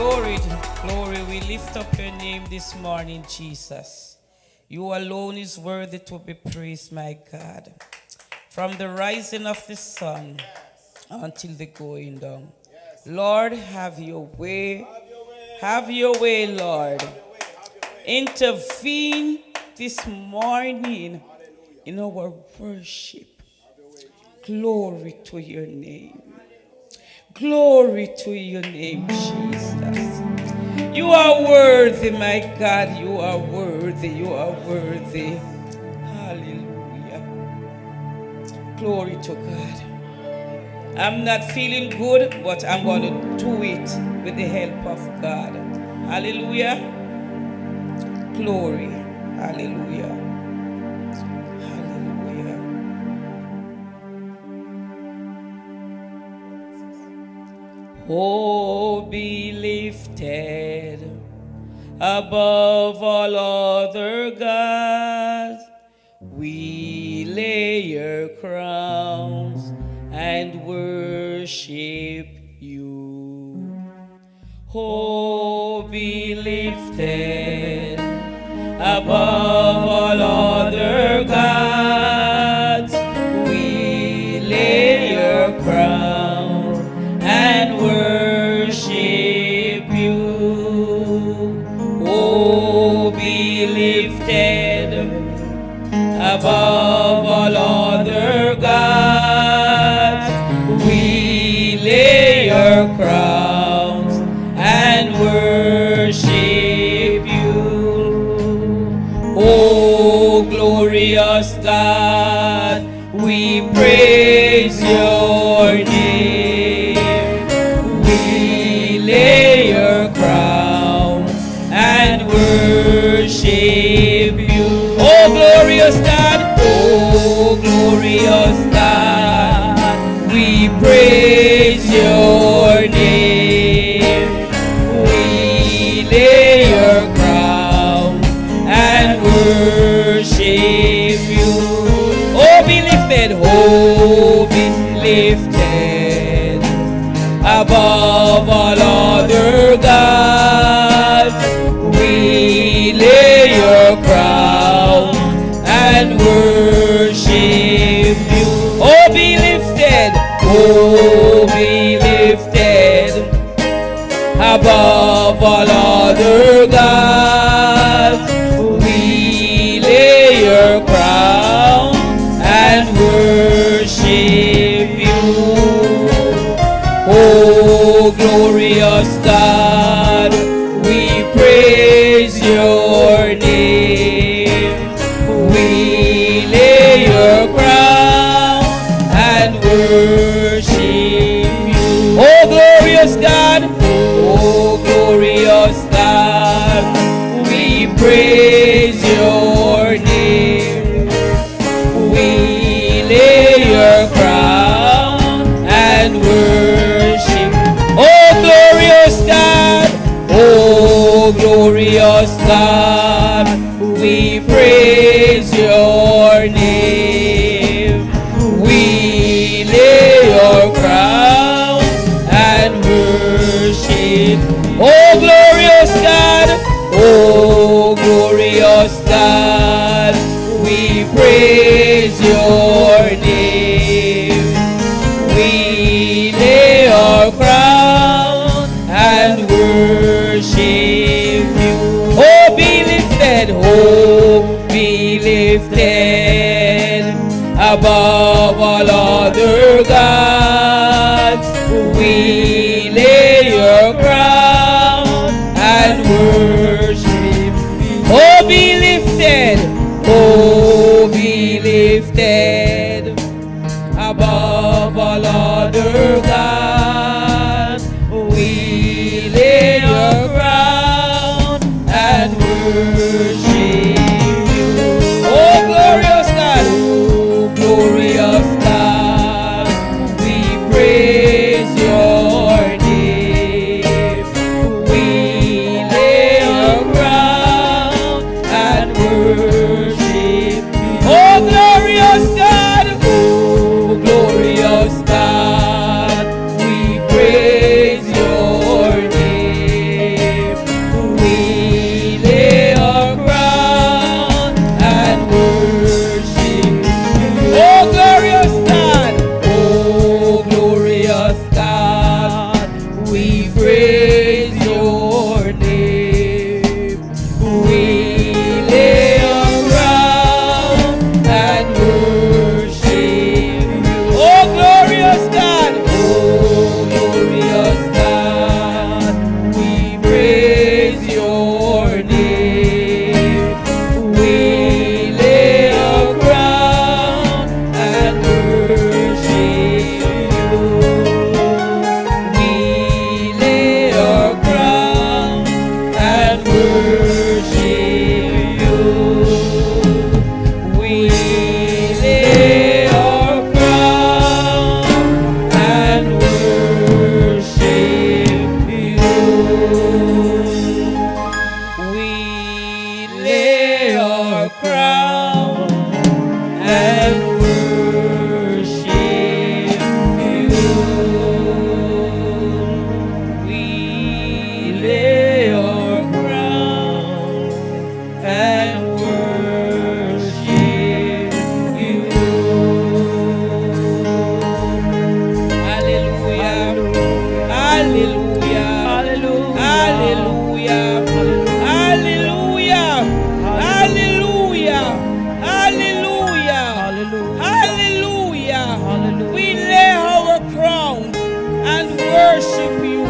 Glory, glory, we lift up your name this morning, Jesus. You alone is worthy to be praised, my God. From the rising of the sun until the going down. Lord, have your way. Have your way, Lord. Intervene this morning in our worship. Glory to your name. Glory to your name, Jesus. You are worthy, my God. You are worthy. You are worthy. Hallelujah. Glory to God. I'm not feeling good, but I'm going to do it with the help of God. Hallelujah. Glory. Hallelujah. Hallelujah. Oh, be lifted above all other gods. We lay your crowns and worship you. Oh, be lifted above all other gods. We lay your crowns and worship you. Oh, be lifted above all other gods. We lay your crowns and worship you. Oh, glorious God, we praise your name. We lay your crown and worship you. Oh, glorious God, oh, glorious God, we praise your name. We lay your crown and worship you. Oh, be lifted above all other gods. We lay your crown and worship you. Oh, be lifted above all other gods. We lay your crown and worship you. Oh, glorious God, we praise your name. We lay your crown and worship you. Oh, glorious God, we praise your name. We lay your crown and worship. Oh, glorious God, we praise your name. We lay your crown and worship. Oh, glorious God, we praise your name. We lay our crown and worship you. Oh, be lifted above all other gods. We lay your crown and worship. Oh, be lifted above all other gods. We lay your crown and worship you. Oh, glorious God, we praise your Hallelujah. Hallelujah. Hallelujah. Hallelujah. Hallelujah. Hallelujah. We lay our crowns and worship you.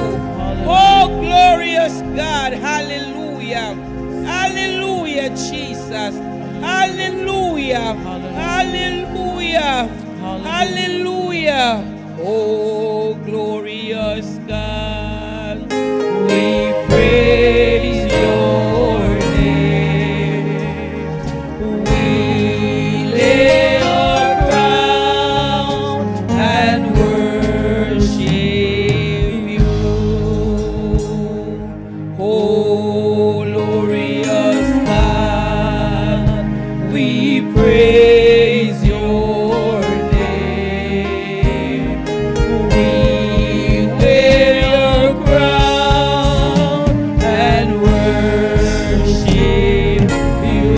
Oh, glorious God. Hallelujah. Hallelujah, Jesus. Hallelujah. Hallelujah. Hallelujah. Oh, glorious God. We praise your name. We lay our crown and worship you. Oh, glorious God, we praise your name. We wear your crown and worship you.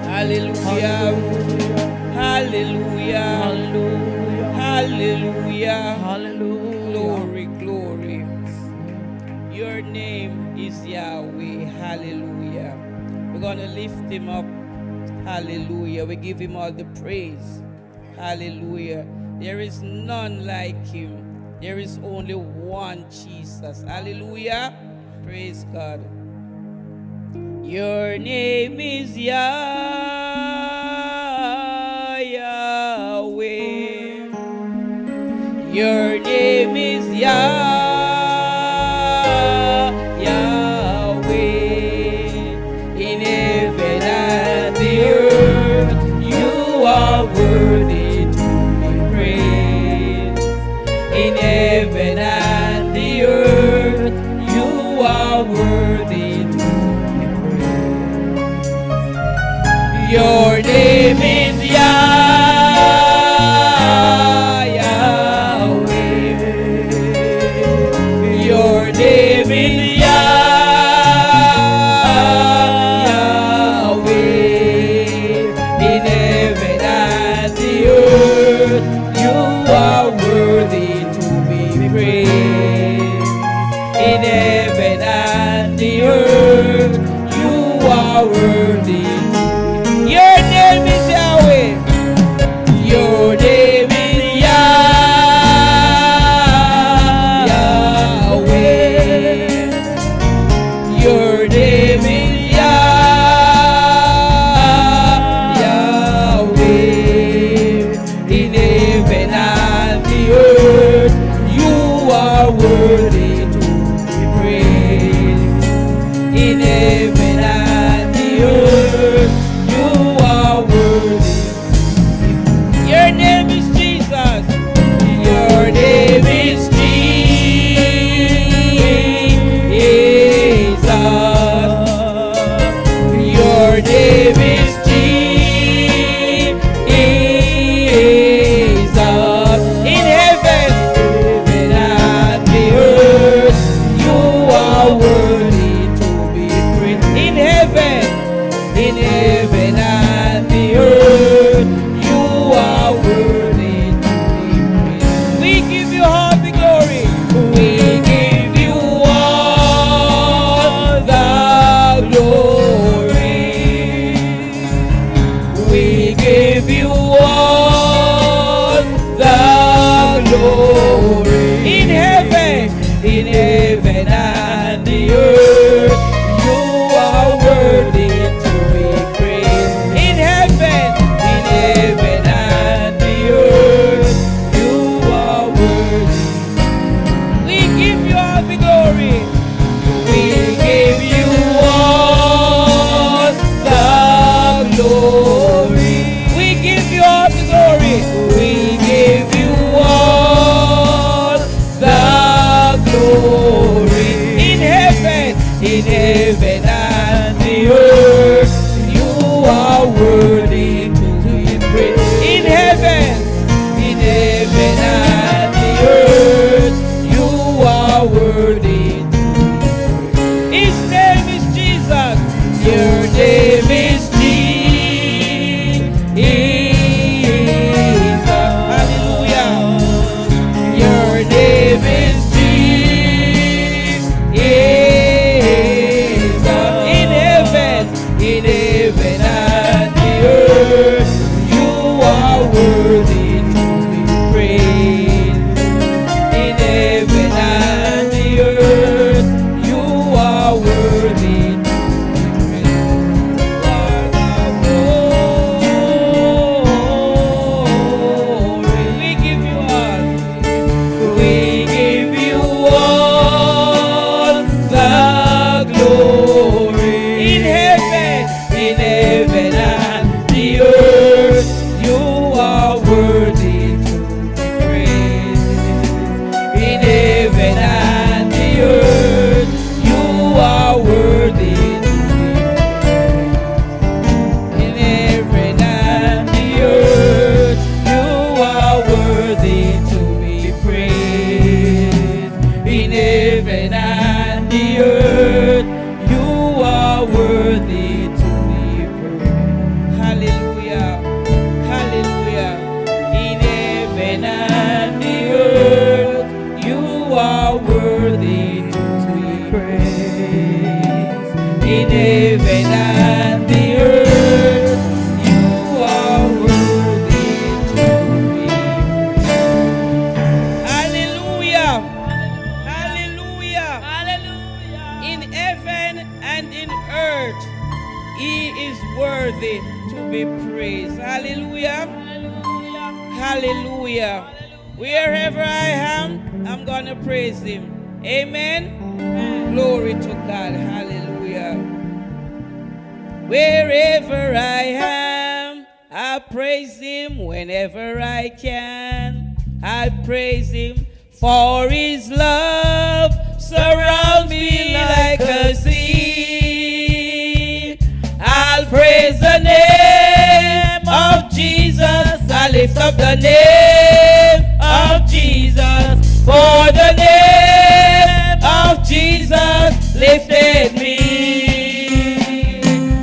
Hallelujah. Hallelujah. Hallelujah. Hallelujah. Glory, glory. Your name is Yahweh. Hallelujah. We're going to lift him up. Hallelujah. We give him all the praise. Hallelujah. There is none like him. There is only one Jesus. Hallelujah. Praise God. Your name is Yahweh. Your name is Yahweh. In heaven and the earth, you are worthy to be praised. In heaven and the earth, you are worthy to be praised. Your name is Yahweh. Your name is Yahweh. In heaven and the earth, you are worthy to be praised. In heaven and the earth, you are worthy. Your name is Yahweh. Your name is Yahweh. Your name is Yahweh. In heaven and the earth, you are worthy to be praised. In heaven and the earth, you are worthy. Your name is Jesus. Your name is Jesus. Your name is Jesus. In heaven and the earth, praised. In heaven and the earth, you are worthy to be praised. Hallelujah. Hallelujah. In heaven and the earth, you are worthy to be praised. In heaven and the earth, you are worthy to be praised. Hallelujah. Hallelujah. Hallelujah. In heaven and in earth, he is worthy to be praised. Hallelujah. Hallelujah. Hallelujah. Wherever I am, I'm going to praise him. Amen. Amen. Glory to God. Hallelujah. Wherever I am, I praise him. Whenever I can, I praise him. For his love surrounds me like a sea. I'll praise the name of Jesus. I lift up the name of Jesus. For the name of Jesus lifted me.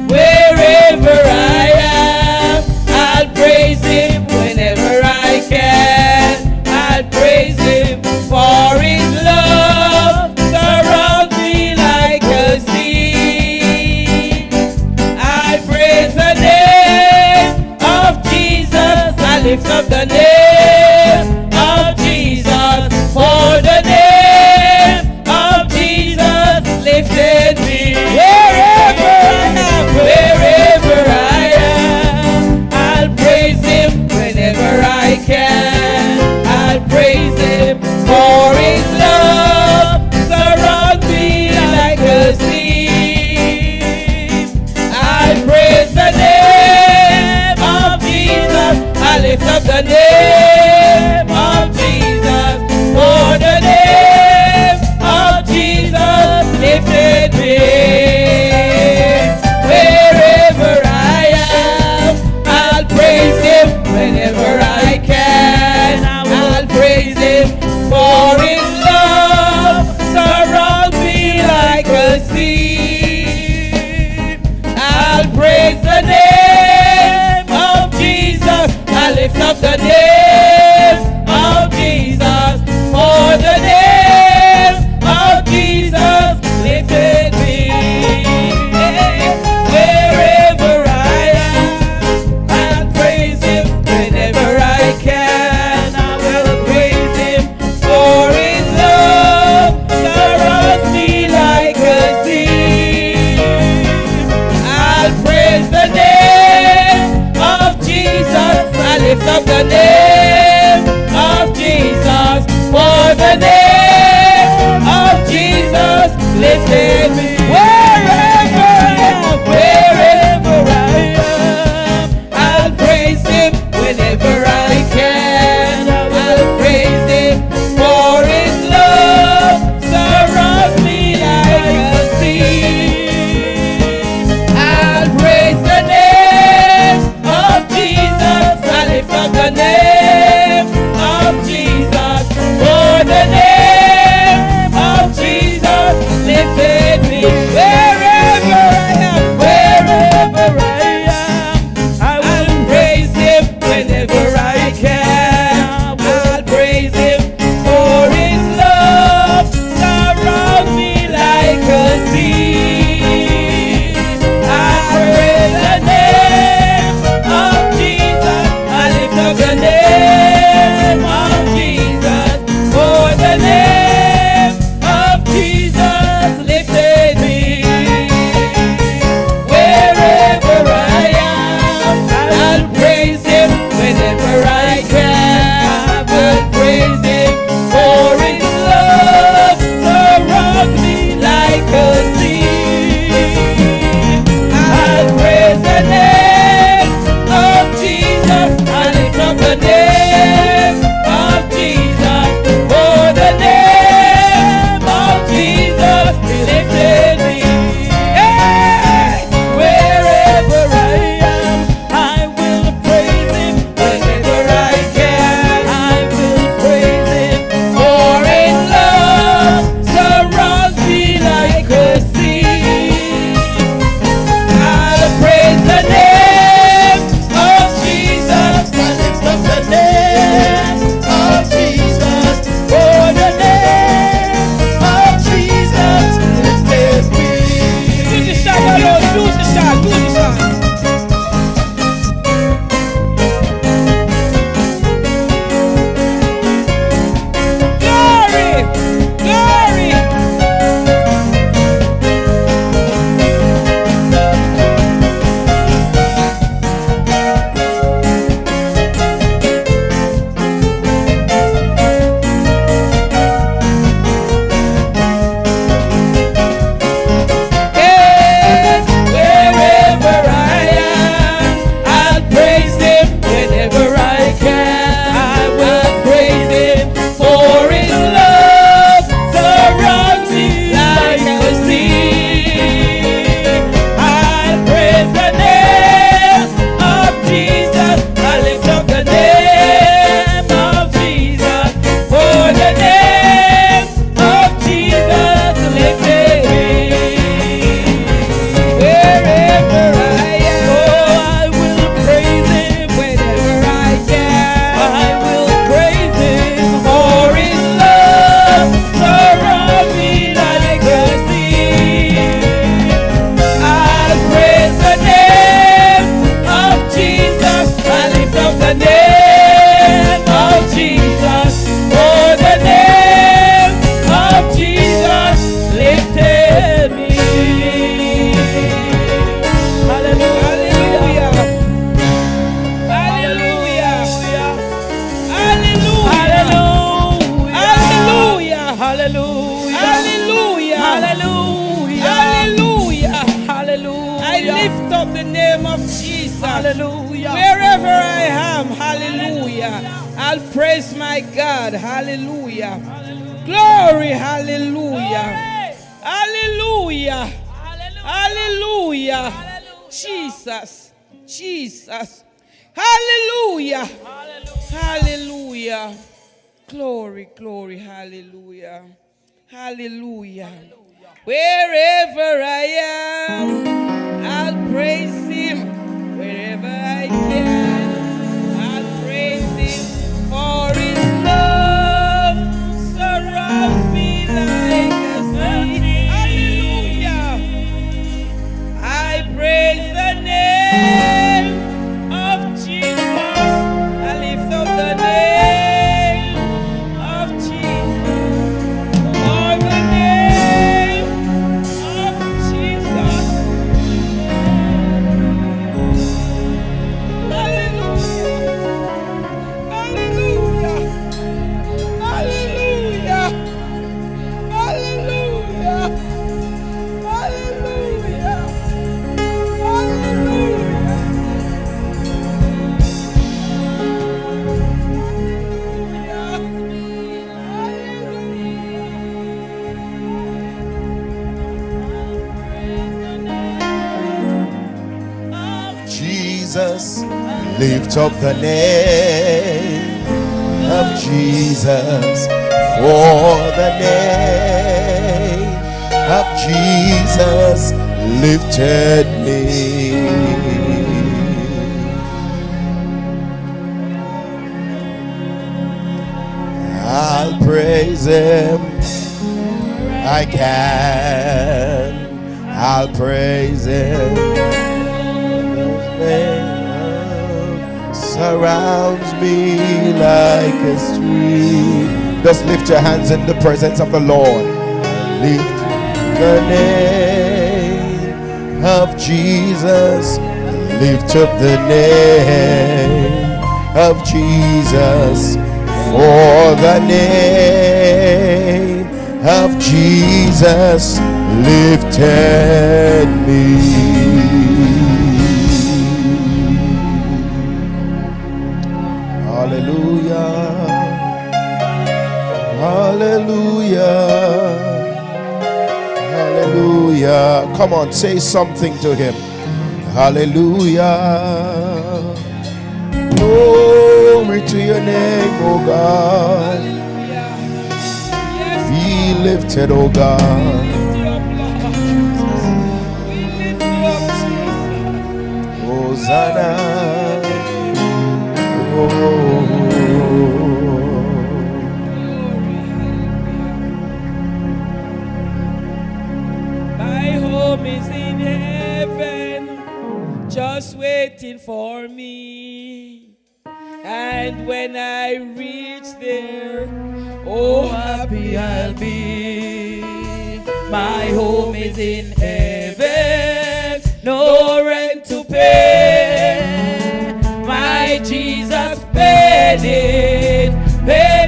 Wherever I am, I'll praise him. Whenever I can, I'll praise him. For his love surrounds me like a sea. I praise the name of Jesus. I lift up the name of Jesus. For the name of Jesus lifted me. Wherever I am, I'll praise him. Whenever I can, I'll praise him. For his love surrounds me like a sea. I praise the name of Jesus. I lift up the name of Jesus. For the name of Jesus lifted me. Wherever I am, I'll praise him. Whenever I can, I'll praise him. For his love surrounds me like a sea. I'll praise the name of Jesus. I lift up the name of Jesus. For the name of Jesus lifted me. Wherever I am, I'll praise him. Whenever I can, I will praise him. For his love surrounds me like a sea. I'll praise the name of Jesus. I lift up the name of Jesus. For the name of Jesus lifted me. Wherever I am, I'll praise him. Whenever I can, I'll praise him. For his love surrounds me like a sea. I'll praise the name of Jesus. I lift up the name of Jesus. For the name of Jesus lifted me. Wherever I am, I will praise him. Whenever I can, I'll praise him. For his love surrounds me like a sea. I praise the name of Jesus. I lift up the name of Jesus. For the hallelujah. I'll praise my God, hallelujah. Glory, hallelujah. Hallelujah. Hallelujah. Jesus. Jesus. Hallelujah. Hallelujah. Glory, glory, hallelujah. Hallelujah. Wherever I am, I'll praise him. Wherever I can, I'll praise him. For his love surrounds me like a sea. Hallelujah. I praise the name of Jesus. I lift up the name of Jesus. For the name of Jesus. Hallelujah. Hallelujah. Hallelujah. Hallelujah. Jesus, lift up the name of Jesus, for the name of Jesus lifted me. I'll praise him, I can, I'll praise him. Surrounds me like a stream. Just lift your hands in the presence of the Lord. Lift the name of Jesus. Lift up the name of Jesus. For the name of Jesus lifted me. Hallelujah. Hallelujah. Hallelujah. Come on, say something to him. Hallelujah. Glory to your name, oh God. Be lifted, oh God. Hosanna. My home is in heaven, just waiting for me. And when I reach there, oh, happy I'll be. My home is in heaven, no rent to pay. My Jesus paid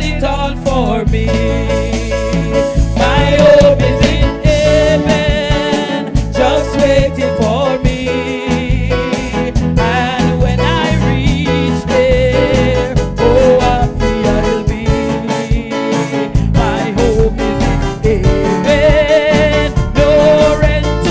it all for me. My hope is in heaven, just waiting for me. And when I reach there, oh, happy I'll be. My hope is in heaven, no rent to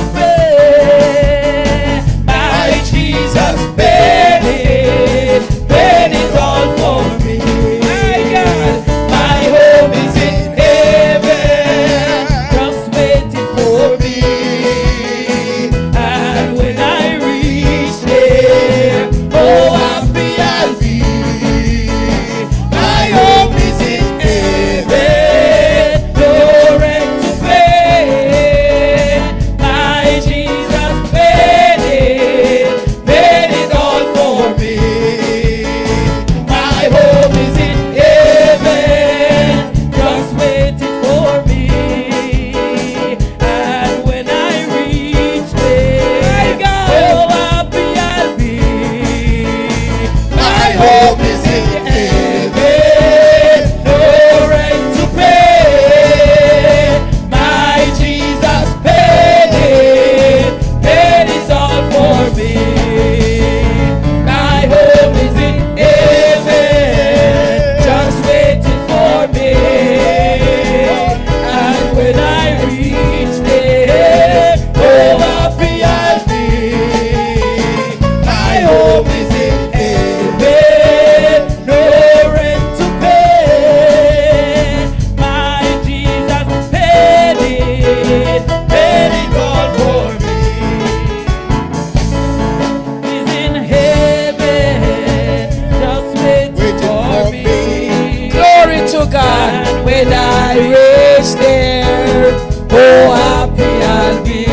And when I reach there, oh happy I'll be.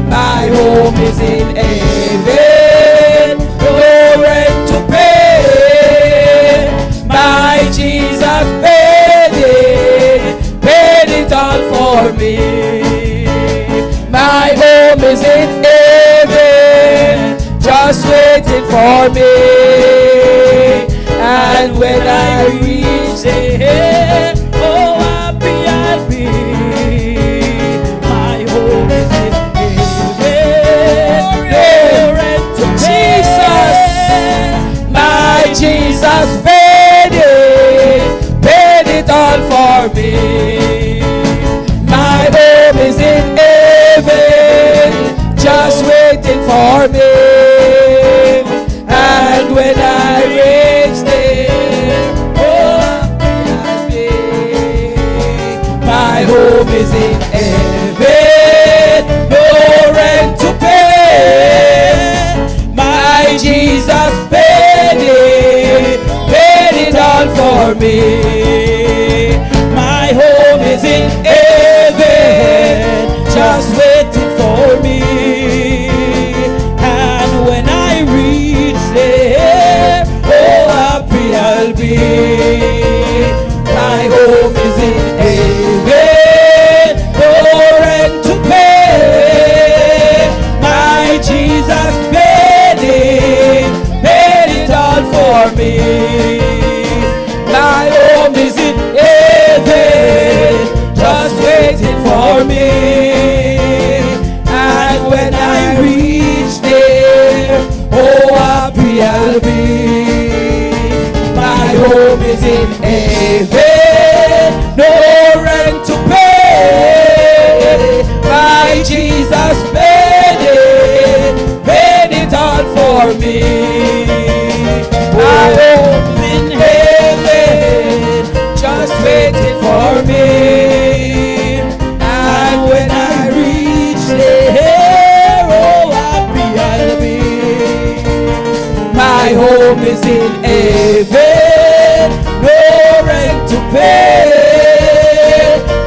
My home is in heaven, no rent to pay. My Jesus paid it all for me. My home is in heaven, just waiting for me. And when I reach there, oh happy I'll be. My home is in heaven, no rent to pay. My Jesus paid it all for me. My home is in heaven, just waiting for me. And when I reach there, oh happy I'll be. My home is in heaven, no rent to pay. My Jesus paid it all for me. My home is in heaven, just waiting for me. And when I reach there, oh happy I'll be. My home is in heaven, no rent to pay. My Jesus paid it all for me. My home is in heaven, just waiting for me. And when I reach there, oh happy I'll be. My home is in heaven, no rent to pay. My Jesus paid it all for me. My home is in heaven, just waiting for me. And when I reach there, oh happy I'll be. My home is in heaven, no rent to pay.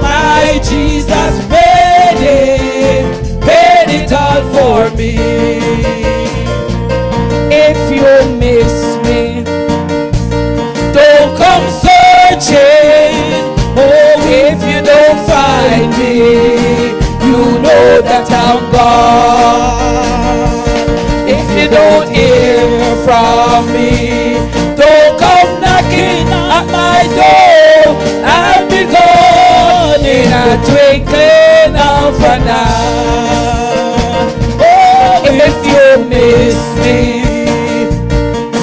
My Jesus paid it all for me. If you miss me, don't come searching. Oh, if you don't find me, you know that I'm gone. If you don't hear from me, don't come knocking at my door. I'll be gone in a twinkling of an eye. Oh, if you miss me,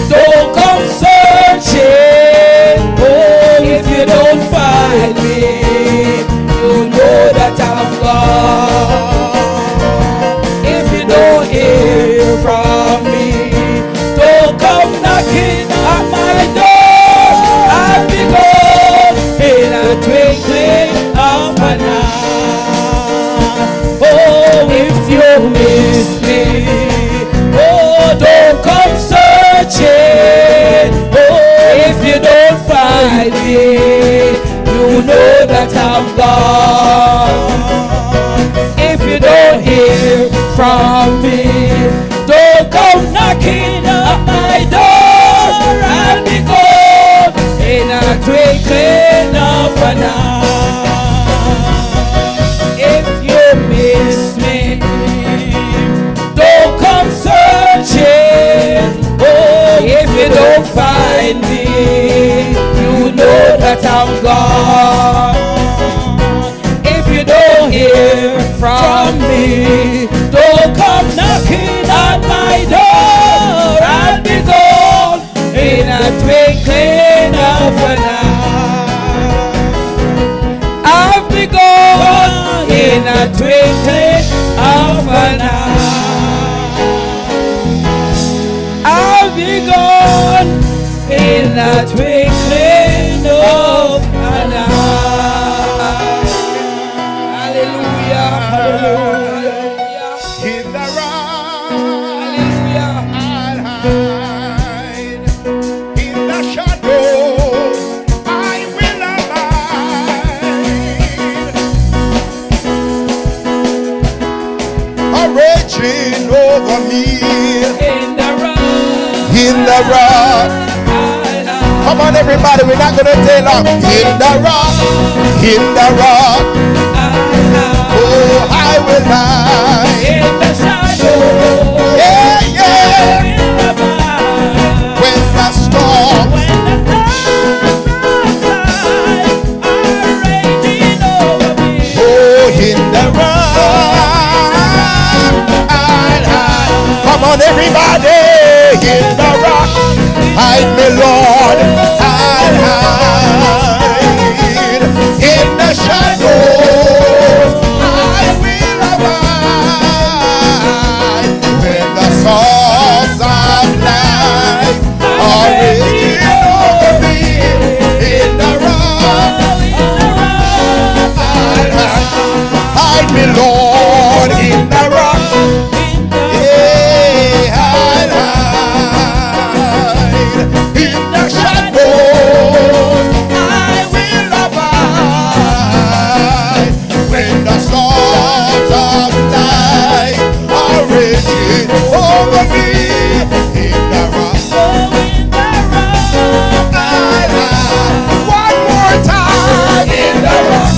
don't come searching. Oh, if you don't find me, you know that I'm gone. If you don't hear from me, don't come knocking at my door. I'll be gone in a twinkling of an eye. Oh, if you miss me, oh, don't come searching. Oh, if you don't find me, you know that I'm gone. If you don't hear from me, don't come knocking at my door. I'll be gone in a twinkling of an eye. If you miss me, don't come searching. Oh, if you don't find me, you know that I'm gone. If you don't hear from me, don't come knocking at my door. I'll be gone in a twinkling of an eye. I'll be gone in a twinkling of an eye. I'll be gone in a twinkling of an eye. Hallelujah, hallelujah. In the rock, Hallelujah. I'll hide. In the shadows, I will raging over me. In the rock. In the rock. Come on, everybody, we're not going to stay long. In the rock. In the rock. Oh, I will hide. In the shadow. Yeah, yeah. When the storm. In the rock, come on, everybody, in the rock, hide me, Lord, hide in the shadows, I will abide when the songs of life are raging over me. In the rock, hide me, Lord, in the rock. Yeah, hide in the shadows. I will abide when the storms of life are raging over me. In the rock, one more time. In the rock.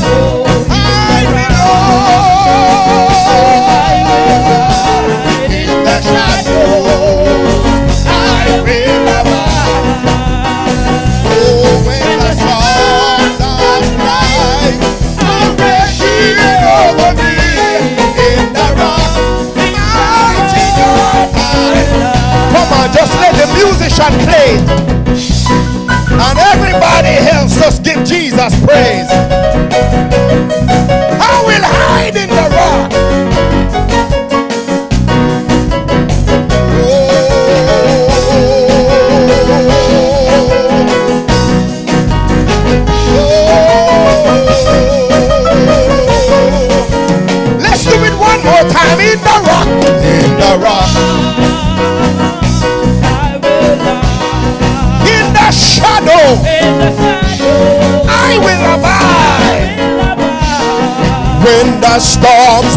Just let the musician play, and everybody else just give Jesus praise. I will hide in the rock. Let's do it one more time. In the rock. In the rock. Shadow, I will abide when the storms